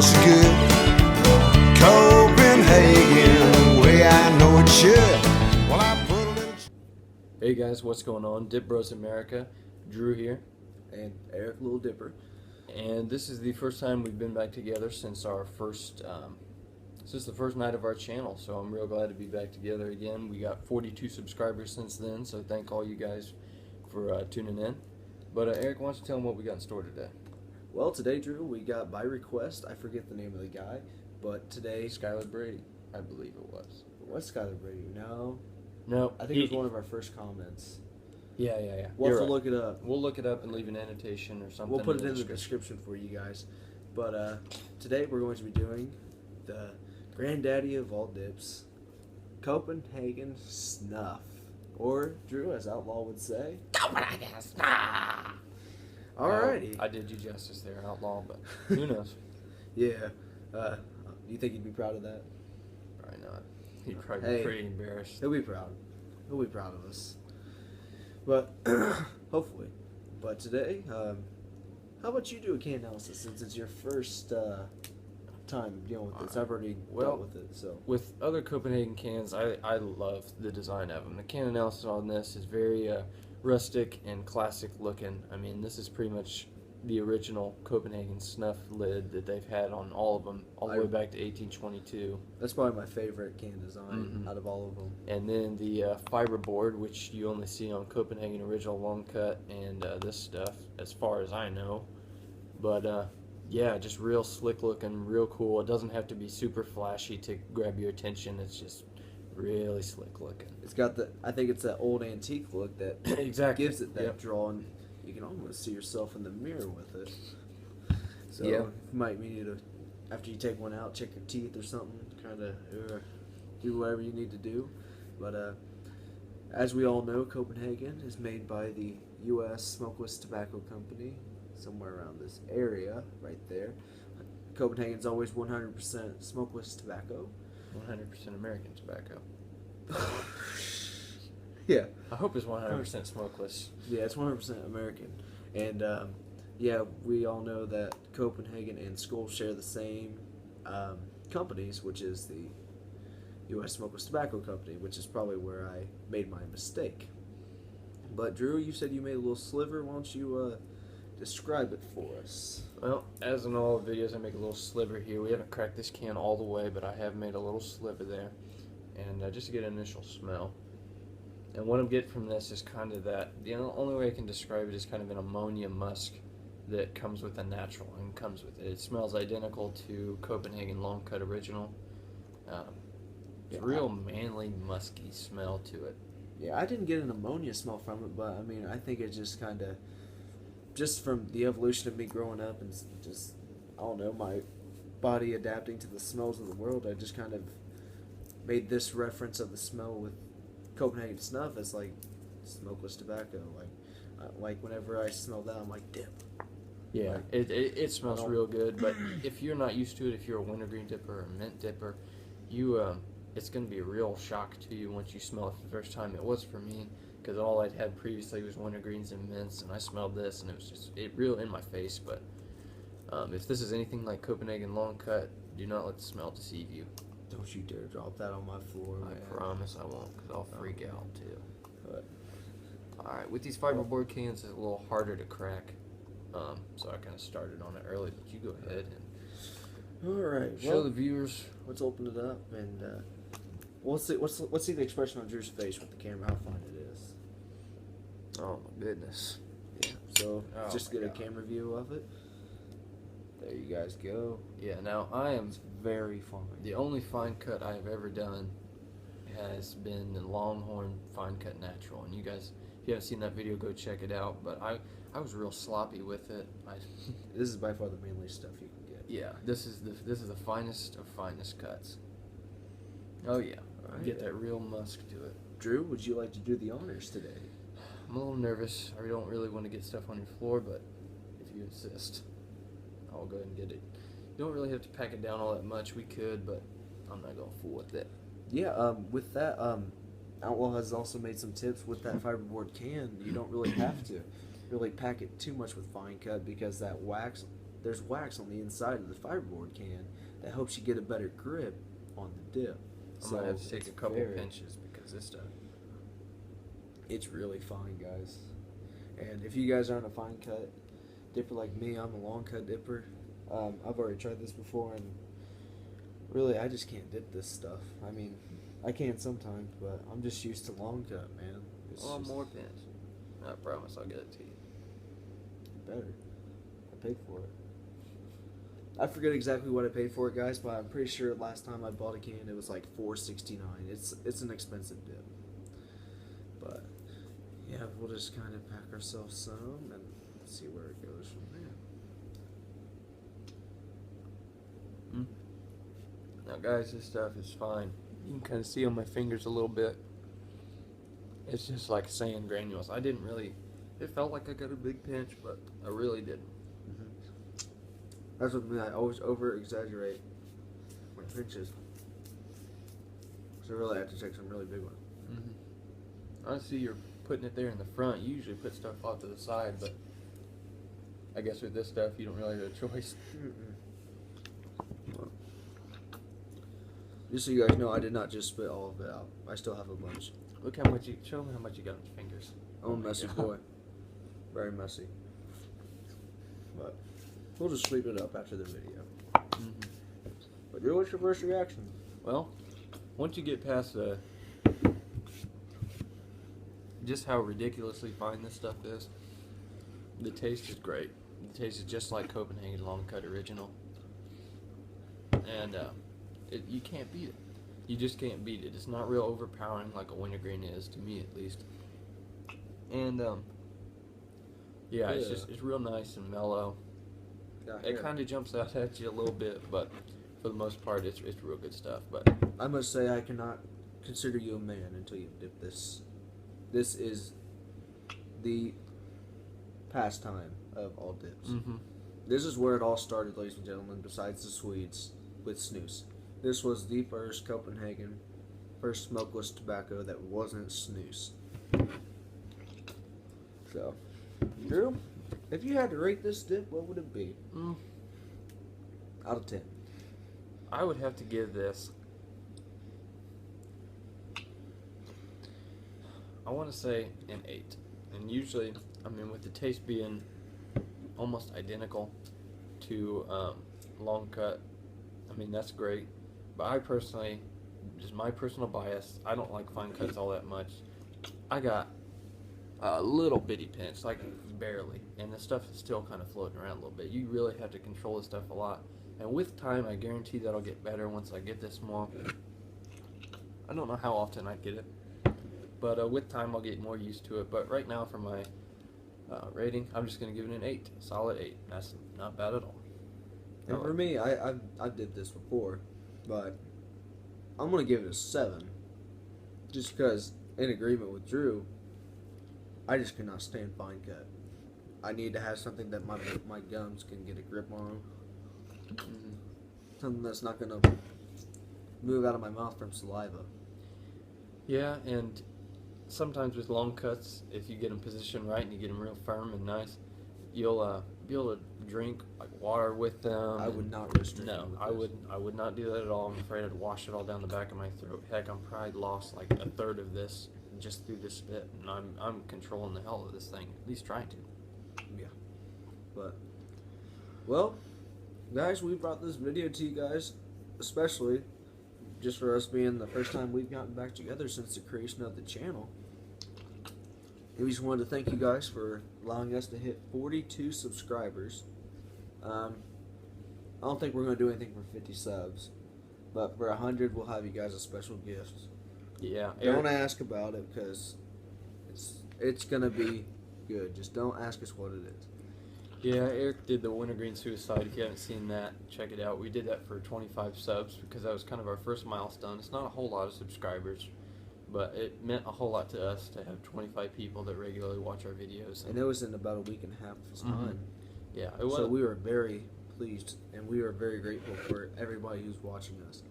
feels so good. Copenhagen, the way I know it should. Well, I put a little... Hey guys, what's going on? DipBros America, Drew here, and Eric, Lil Dipper. and this is the first time we've been back together since our since the first night of our channel. So I'm real glad to be back together again. We got 42 subscribers since then, so thank all you guys for tuning in. But Eric, why don't you tell them what we got in store today? Well, today, Drew, we got by request. I forget the name of the guy, but today Skylar Brady, I believe it was. what's Skylar Brady? No, No, I think it was one of our first comments. Yeah. We'll You're have to right. look it up. We'll look it up and leave an annotation or something. We'll put it in the description for you guys. But today we're going to be doing the granddaddy of all dips, Copenhagen Snuff, or Drew, as Outlaw would say, Copenhagen Snuff. Alrighty. I did you justice there, Outlaw, but who knows? Yeah. You think he'd be proud of that? Probably not. He'd probably be pretty embarrassed. He'll be proud. He'll be proud of us. But hopefully. But today, how about you do a can analysis since it's your first time dealing with this? I've already dealt with it. So with other Copenhagen cans, I love the design of them. The can analysis on this is very rustic and classic looking. I mean, this is pretty much the original Copenhagen Snuff lid that they've had on all of them, all the way back to 1822. That's probably my favorite can design out of all of them. And then the fiberboard, which you only see on Copenhagen Original Long Cut and this stuff, as far as I know. But yeah, just real slick looking, real cool. It doesn't have to be super flashy to grab your attention. It's just really slick looking. It's got I think it's that old antique look that exactly gives it that draw, and you can almost see yourself in the mirror with it. So you might need to, after you take one out, check your teeth or something, kind of do whatever you need to do. But as we all know, Copenhagen is made by the U.S. Smokeless Tobacco Company, somewhere around this area, right there. Copenhagen's always 100% smokeless tobacco. 100% American tobacco. Yeah. I hope it's 100% smokeless. Yeah, it's 100% American. And, yeah, we all know that Copenhagen and Skoal share the same companies, which is the U.S. Smokeless Tobacco Company, which is probably where I made my mistake. But, Drew, you said you made a little sliver. Why don't you describe it for us? Well, as in all videos, I make a little sliver here. We haven't cracked this can all the way, but I have made a little sliver there. And just to get an initial smell. And what I'm getting from this is kind of that, the only way I can describe it is kind of an ammonia musk that comes with a natural and comes with it. It smells identical to Copenhagen Long Cut Original. It's a real manly, musky smell to it. Yeah, I didn't get an ammonia smell from it, but I mean, I think it just kind of, just from the evolution of me growing up and just, I don't know, my body adapting to the smells of the world, I just kind of made this reference of the smell with Copenhagen Snuff as like smokeless tobacco. Like whenever I smell that, I'm like, dip. Yeah, like, it smells real good, but if you're not used to it, if you're a wintergreen dipper or a mint dipper, it's going to be a real shock to you once you smell it for the first time. It was for me, because all I'd had previously was wintergreens and mints, and I smelled this, and it was just real in my face. But if this is anything like Copenhagen Long Cut, do not let the smell deceive you. Don't you dare drop that on my floor, man. I promise I won't, because I'll freak out too. But alright, with these fiberboard cans, it's a little harder to crack, so I kind of started on it early, but you go ahead and alright, show the viewers. Let's open it up, and let's see the expression on Drew's face with the camera, how fine it is. Oh my goodness. Yeah, so just get a camera view of it. There you guys go. Yeah, now I am very fine. The only fine cut I have ever done has been the Longhorn Fine Cut Natural, and you guys, if you haven't seen that video, go check it out. But I was real sloppy with it. This is by far the manly stuff you can get. Yeah, this is the finest of finest cuts. Oh yeah, get that real musk to it. Drew, would you like to do the honors today? I'm a little nervous. I don't really want to get stuff on your floor, but if you insist, I'll go ahead and get it. You don't really have to pack it down all that much. We could, but I'm not going to fool with it. Yeah, with that, Outlaw has also made some tips with that fiberboard can. You don't really have to really pack it too much with fine cut, because that wax, there's wax on the inside of the fiberboard can that helps you get a better grip on the dip. I'm gonna have to take a couple pinches because this stuff. It's really fine, guys. And if you guys aren't a fine cut dipper like me, I'm a long cut dipper. I've already tried this before, and really, I just can't dip this stuff. I mean, I can sometimes, but I'm just used to long cut, man. It's One just more pinch. I promise I'll get it to you. better. I paid for it. I forget exactly what I paid for it, guys, but I'm pretty sure last time I bought a can, it was like $4.69. It's an expensive dip, but yeah, we'll just kind of pack ourselves some and see where it goes from there. Now, guys, this stuff is fine. You can kind of see on my fingers a little bit. It's just like sand granules. I didn't really. It felt like I got a big pinch, but I really didn't. That's what I always over exaggerate my pinches. So really, I have to take some really big ones. I see you're putting it there in the front. You usually put stuff off to the side, but I guess with this stuff, you don't really have a choice. Just so you guys know, I did not just spit all of it out. I still have a bunch. Look how much you. Show them how much you got on your fingers. I'm a messy boy. Very messy. But we'll just sweep it up after the video. But Drew, what's your first reaction? Well, once you get past just how ridiculously fine this stuff is, the taste is great. The taste is just like Copenhagen Long Cut Original, and you can't beat it. You just can't beat it. It's not real overpowering like a wintergreen is, to me at least. And yeah, it's real nice and mellow. It kind of jumps out at you a little bit, but for the most part, it's real good stuff. But I must say, I cannot consider you a man until you dip this. This is the pastime of all dips. This is where it all started, ladies and gentlemen, besides the Swedes, with snus. This was the first Copenhagen, first smokeless tobacco that wasn't snus. So, Drew, if you had to rate this dip, what would it be? Out of 10. I would have to give this, I want to say an 8. And usually, I mean, with the taste being almost identical to long cut, I mean, that's great. But I personally, just my personal bias, I don't like fine cuts all that much. I got a little bitty pinch, like barely, and the stuff is still kind of floating around a little bit. You really have to control this stuff a lot, and with time, I guarantee that'll get better once I get this more. I don't know how often I get it, but with time, I'll get more used to it. But right now, for my rating, I'm just going to give it an 8, solid 8. That's not bad at all. And for me, I did this before, but I'm going to give it a 7, just because, in agreement with Drew, I just cannot stand fine cut. I need to have something that my gums can get a grip on. Something that's not going to move out of my mouth from saliva. Yeah, and sometimes with long cuts, if you get them positioned right and you get them real firm and nice, you'll be able to drink like water with them. I would not restrict. No, I would not do that at all. I'm afraid I'd wash it all down the back of my throat. Heck, I'm probably lost like a third of this just through this spit, and I'm controlling the hell of this thing, at least trying to. Yeah. But, well, guys, we brought this video to you guys, especially just for us being the first time we've gotten back together since the creation of the channel. And we just wanted to thank you guys for allowing us to hit 42 subscribers. I don't think we're going to do anything for 50 subs, but for 100, we'll have you guys a special gift. Yeah. Don't ask about it because it's going to be good. Just don't ask us what it is. Yeah, Eric did the Wintergreen Suicide. If you haven't seen that, check it out. We did that for 25 subs because that was kind of our first milestone. It's not a whole lot of subscribers, but it meant a whole lot to us to have 25 people that regularly watch our videos. And it was in about a week and a half's time. Yeah, it was. So we were very pleased, and we were very grateful for everybody who's watching us.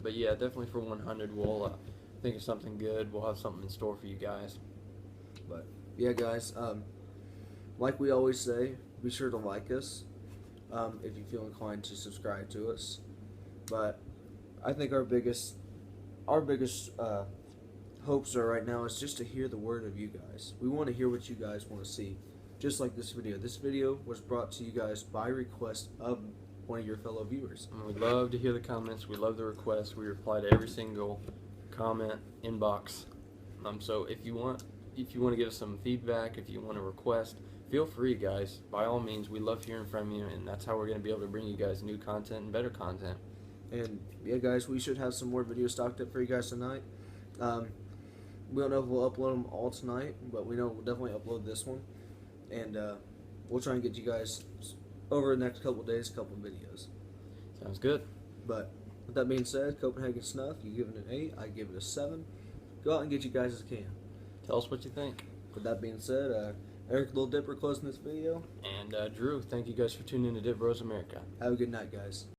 But yeah, definitely for 100, we'll think of something good. We'll have something in store for you guys. But yeah, guys, like we always say, be sure to like us, if you feel inclined to subscribe to us. But I think our biggest hopes are right now is just to hear the word of you guys. We want to hear what you guys want to see. Just like this video. This video was brought to you guys by request of one of your fellow viewers. And we love to hear the comments. We love the requests. We reply to every single comment inbox. So if you want to give us some feedback, if you want to request, feel free, guys. By all means, we love hearing from you, and that's how we're going to be able to bring you guys new content and better content. And yeah, guys, we should have some more videos stocked up for you guys tonight. We don't know if we'll upload them all tonight, but we know we'll definitely upload this one. And we'll try and get you guys over the next couple of days, a couple of videos. Sounds good. But with that being said, Copenhagen Snuff, you give it an 8, I give it a 7. Go out and get you guys as a can. Tell us what you think. With that being said, Eric, Lil Dipper closing this video. And Drew, thank you guys for tuning in to DipBros America. Have a good night, guys.